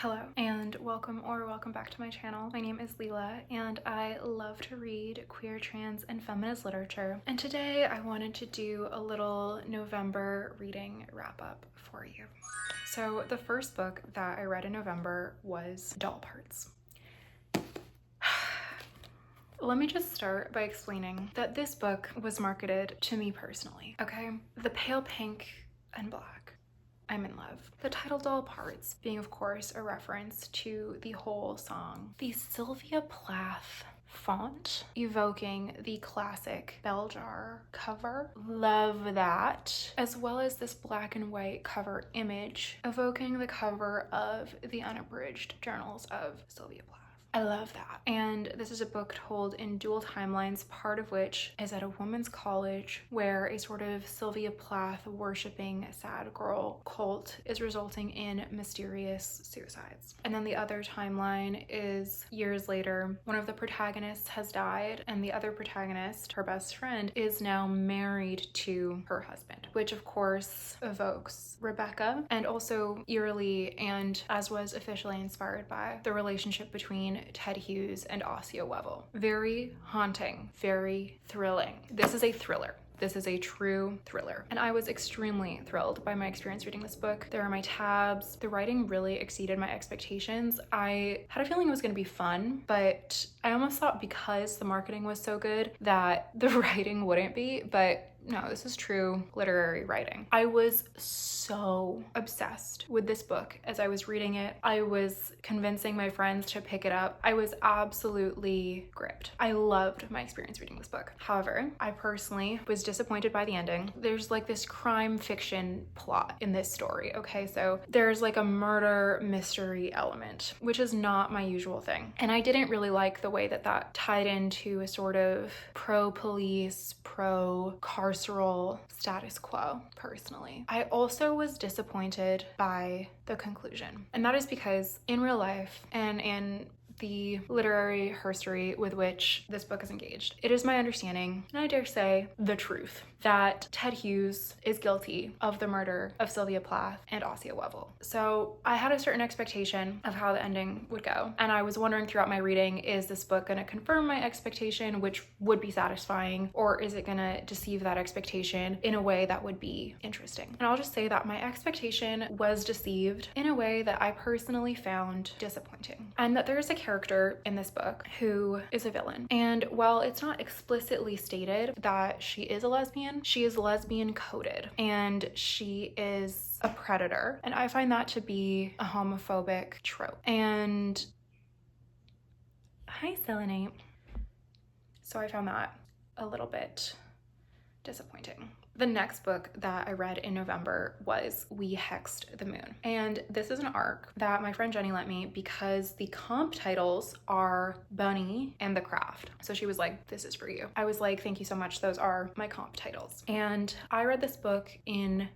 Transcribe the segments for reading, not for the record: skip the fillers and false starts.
Hello and welcome back to my channel. My name is Leela and I love to read queer, trans, and feminist literature. And today I wanted to do a little November reading wrap up for you. So the first book that I read in November was Doll Parts. Let me just start by explaining that this book was marketed to me personally, okay? The pale pink and black. I'm in love. The title Doll Parts being, of course, a reference to the whole song. The Sylvia Plath font evoking the classic bell jar cover. Love that. As well as this black and white cover image evoking the cover of the unabridged journals of Sylvia Plath. I love that. And this is a book told in dual timelines, part of which is at a women's college where a sort of Sylvia Plath worshipping sad girl cult is resulting in mysterious suicides. And then the other timeline is years later, one of the protagonists has died and the other protagonist, her best friend, is now married to her husband, which of course evokes Rebecca, and also eerily, and as was officially inspired by, the relationship between Ted Hughes and Osseo Wevel. Very haunting, very thrilling. This is a thriller. This is a true thriller. And I was extremely thrilled by my experience reading this book. There are my tabs. The writing really exceeded my expectations. I had a feeling it was gonna be fun, but I almost thought because the marketing was so good that the writing wouldn't be, but no, this is true literary writing. I was so obsessed with this book as I was reading it. I was convincing my friends to pick it up. I was absolutely gripped. I loved my experience reading this book. However, I personally was disappointed by the ending. There's like this crime fiction plot in this story, okay? So there's like a murder mystery element, which is not my usual thing. And I didn't really like the way that that tied into a sort of pro-police, pro-carceral status quo, personally. I also was disappointed by the conclusion. And that is because in real life and in the literary herstory with which this book is engaged, it is my understanding, and I dare say the truth, that Ted Hughes is guilty of the murder of Sylvia Plath and Osseo Wevel. So I had a certain expectation of how the ending would go, and I was wondering throughout my reading, is this book going to confirm my expectation, which would be satisfying, or is it going to deceive that expectation in a way that would be interesting? And I'll just say that my expectation was deceived in a way that I personally found disappointing, and that there is a character in this book who is a villain. And while it's not explicitly stated that she is a lesbian, she is lesbian coded and she is a predator. And I find that to be a homophobic trope. And hi, Selenate. So I found that a little bit disappointing. The next book that I read in November was We Hexed the Moon. And this is an arc that my friend Jenny lent me because the comp titles are Bunny and The Craft. So she was like, this is for you. I was like, thank you so much. Those are my comp titles. And I read this book in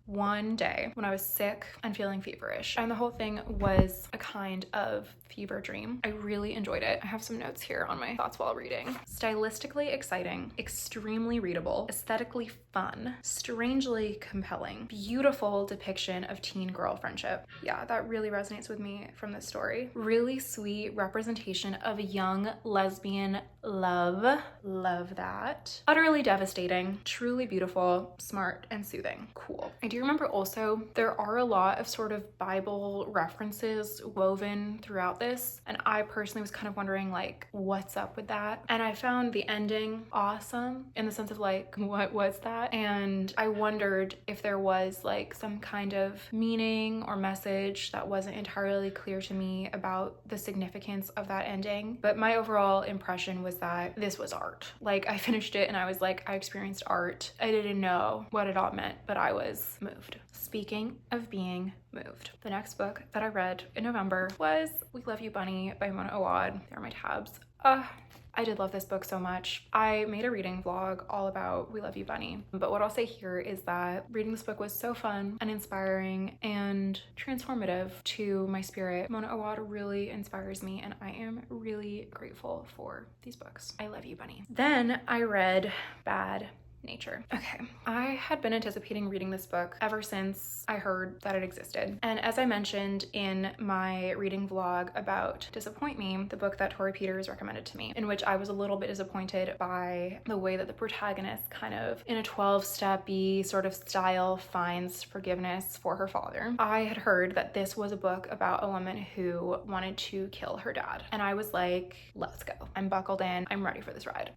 one day when I was sick and feeling feverish, and the whole thing was a kind of fever dream. I really enjoyed it. I have some notes here on my thoughts while reading. Stylistically exciting, extremely readable, aesthetically fun, strangely compelling, beautiful depiction of teen girl friendship. Yeah, that really resonates with me from this story. Really sweet representation of young lesbian love. Love that. Utterly devastating, truly beautiful, smart, and soothing. Cool. I do remember also there are a lot of sort of Bible references woven throughout this, and I personally was kind of wondering like, what's up with that? And I found the ending awesome in the sense of like, what was that? And I wondered if there was like some kind of meaning or message that wasn't entirely clear to me about the significance of that ending. But my overall impression was that this was art. Like, I finished it and I was like, I experienced art. I didn't know what it all meant, but I was moved. Speaking of being moved, the next book that I read in November was We Love You Bunny by Mona Awad. There are my tabs. I did love this book so much. I made a reading vlog all about We Love You Bunny, but what I'll say here is that reading this book was so fun and inspiring and transformative to my spirit. Mona Awad really inspires me and I am really grateful for these books. I love you, Bunny. Then I read Bad nature. Okay, I had been anticipating reading this book ever since I heard that it existed. And as I mentioned in my reading vlog about Disappoint Me, the book that Tori Peters recommended to me, in which I was a little bit disappointed by the way that the protagonist kind of in a 12-step-y sort of style finds forgiveness for her father. I had heard that this was a book about a woman who wanted to kill her dad. And I was like, let's go. I'm buckled in. I'm ready for this ride.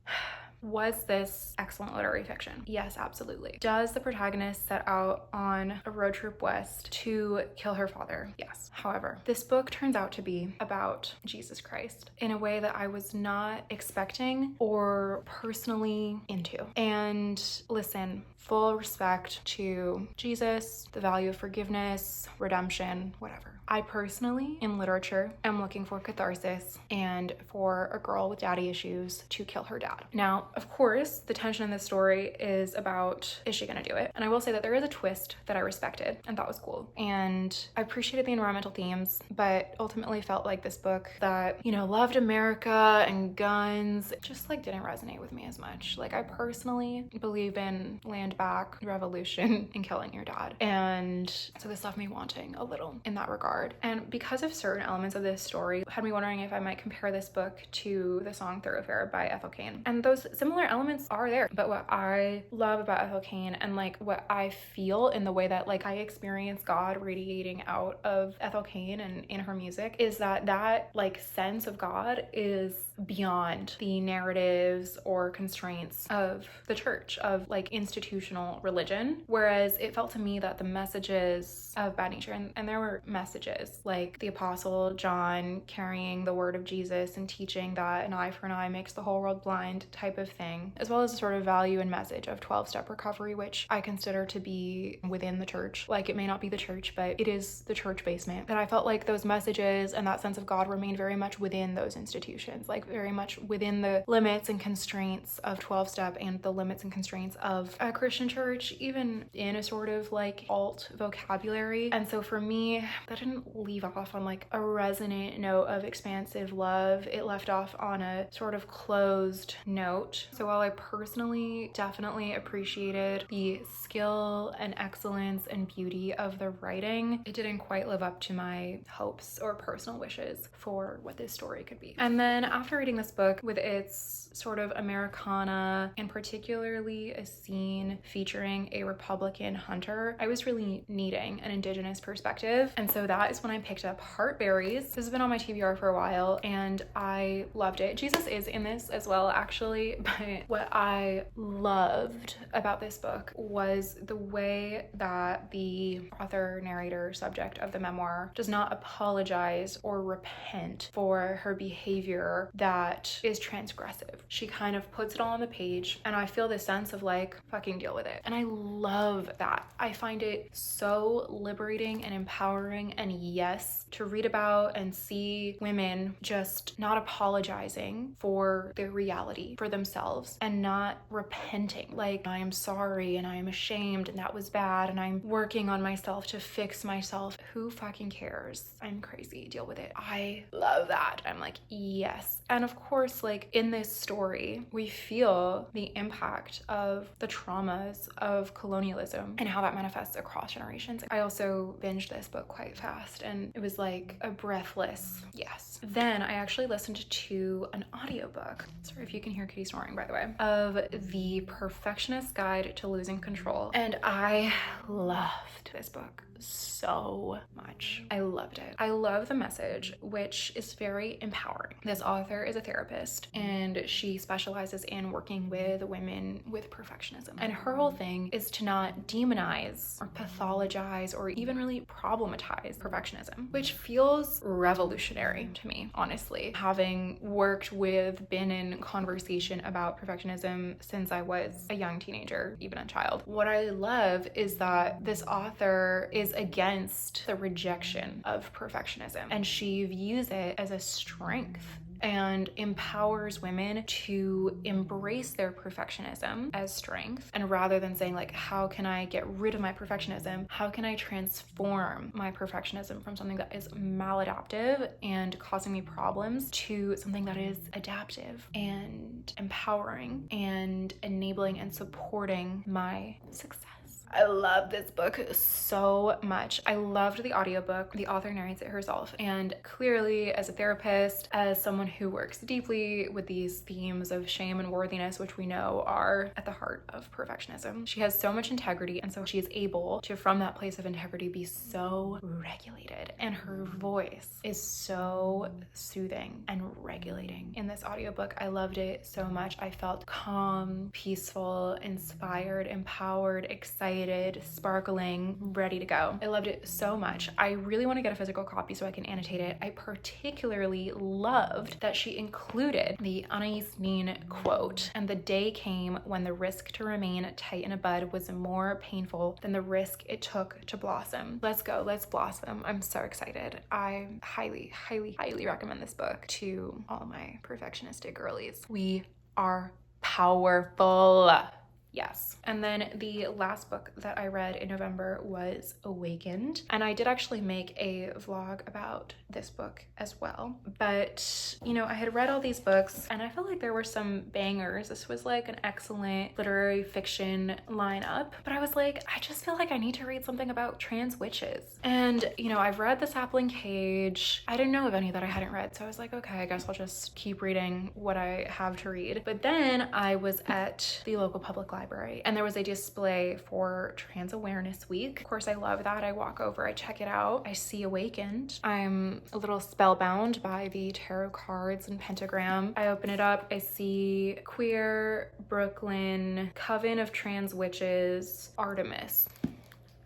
Was this excellent literary fiction? Yes, absolutely. Does the protagonist set out on a road trip west to kill her father? Yes. However, this book turns out to be about Jesus Christ in a way that I was not expecting or personally into. And listen, full respect to Jesus, the value of forgiveness, redemption, whatever. I personally, in literature, am looking for catharsis and for a girl with daddy issues to kill her dad. Now, of course, the tension in this story is about, is she gonna do it? And I will say that there is a twist that I respected and thought was cool. And I appreciated the environmental themes, but ultimately felt like this book that, you know, loved America and guns, just like didn't resonate with me as much. Like, I personally believe in land back, revolution, and killing your dad. And so this left me wanting a little in that regard. And because of certain elements of this story, had me wondering if I might compare this book to the song Thoroughfare by Ethel Cain. And those similar elements are there. But what I love about Ethel Cain and like what I feel in the way that like I experience God radiating out of Ethel Cain and in her music is that like sense of God is beyond the narratives or constraints of the church, of like institutional religion. Whereas it felt to me that the messages of bad nature, and there were messages like the apostle John carrying the word of Jesus and teaching that an eye for an eye makes the whole world blind type of thing, as well as a sort of value and message of 12-step recovery, which I consider to be within the church. Like, it may not be the church, but it is the church basement. And I felt like those messages and that sense of God remained very much within those institutions, like very much within the limits and constraints of 12-step and the limits and constraints of a Christian church, even in a sort of like alt vocabulary. And so for me, that didn't leave off on like a resonant note of expansive love. It left off on a sort of closed note. So while I personally definitely appreciated the skill and excellence and beauty of the writing, it didn't quite live up to my hopes or personal wishes for what this story could be. And then after reading this book with its sort of Americana and particularly a scene featuring a Republican hunter, I was really needing an Indigenous perspective. And so that is when I picked up Heartberries. This has been on my TBR for a while and I loved it. Jesus is in this as well, actually, but what I loved about this book was the way that the author, narrator, subject of the memoir does not apologize or repent for her behavior that is transgressive. She kind of puts it all on the page and I feel this sense of like, fucking deal with it. And I love that. I find it so liberating and empowering, and yes, to read about and see women just not apologizing for their reality, for themselves, and not repenting. Like, I am sorry and I am ashamed and that was bad and I'm working on myself to fix myself. Who fucking cares? I'm crazy. Deal with it. I love that. I'm like, yes. And of course, like in this story, we feel the impact of the traumas of colonialism and how that manifests across generations. I also binged this book quite fast and it was like a breathless yes. Then I actually listened to an audiobook, sorry if you can hear Kitty snoring by the way, of The Perfectionist Guide to Losing Control. And I loved this book so much. I loved it. I love the message, which is very empowering. This author is a therapist and she specializes in working with women with perfectionism. And her whole thing is to not demonize or pathologize or even really problematize perfectionism, which feels revolutionary to me, honestly. Having worked with, been in conversation about perfectionism since I was a young teenager, even a child. What I love is that this author is against the rejection of perfectionism and she views it as a strength and empowers women to embrace their perfectionism as strength. And rather than saying like, how can I get rid of my perfectionism? How can I transform my perfectionism from something that is maladaptive and causing me problems to something that is adaptive and empowering and enabling and supporting my success. I love this book so much. I loved the audiobook. The author narrates it herself. And clearly, as a therapist, as someone who works deeply with these themes of shame and worthiness, which we know are at the heart of perfectionism, she has so much integrity. And so she is able to, from that place of integrity, be so regulated. And her voice is so soothing and regulating in this audiobook. I loved it so much. I felt calm, peaceful, inspired, empowered, excited, sparkling, ready to go. I loved it so much. I really want to get a physical copy so I can annotate it. I particularly loved that she included the Anais Nin quote, and the day came when the risk to remain tight in a bud was more painful than the risk it took to blossom. Let's go, let's blossom. I'm so excited. I highly, highly, highly recommend this book to all my perfectionistic girlies. We are powerful. Yes. And then the last book that I read in November was Awakened. And I did actually make a vlog about this book as well. But, you know, I had read all these books and I felt like there were some bangers. This was like an excellent literary fiction lineup. But I was like, I just feel like I need to read something about trans witches. And, you know, I've read The Sapling Cage. I didn't know of any that I hadn't read. So I was like, okay, I guess I'll just keep reading what I have to read. But then I was at the local public library and there was a display for Trans Awareness Week. Of course, I love that. I walk over, I check it out. I see Awakened. I'm a little spellbound by the tarot cards and pentagram. I open it up. I see Queer, Brooklyn, Coven of Trans Witches, Artemis.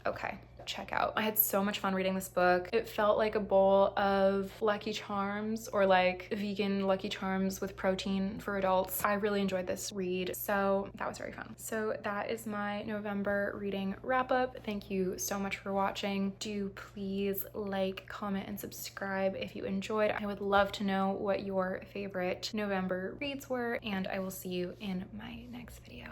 Okay. Check out. I had so much fun reading this book. It felt like a bowl of Lucky Charms, or like vegan Lucky Charms with protein for adults. I really enjoyed this read, so that was very fun. So that is my November reading wrap up. Thank you so much for watching. Do please like, comment, and subscribe if you enjoyed. I would love to know what your favorite November reads were, and I will see you in my next video.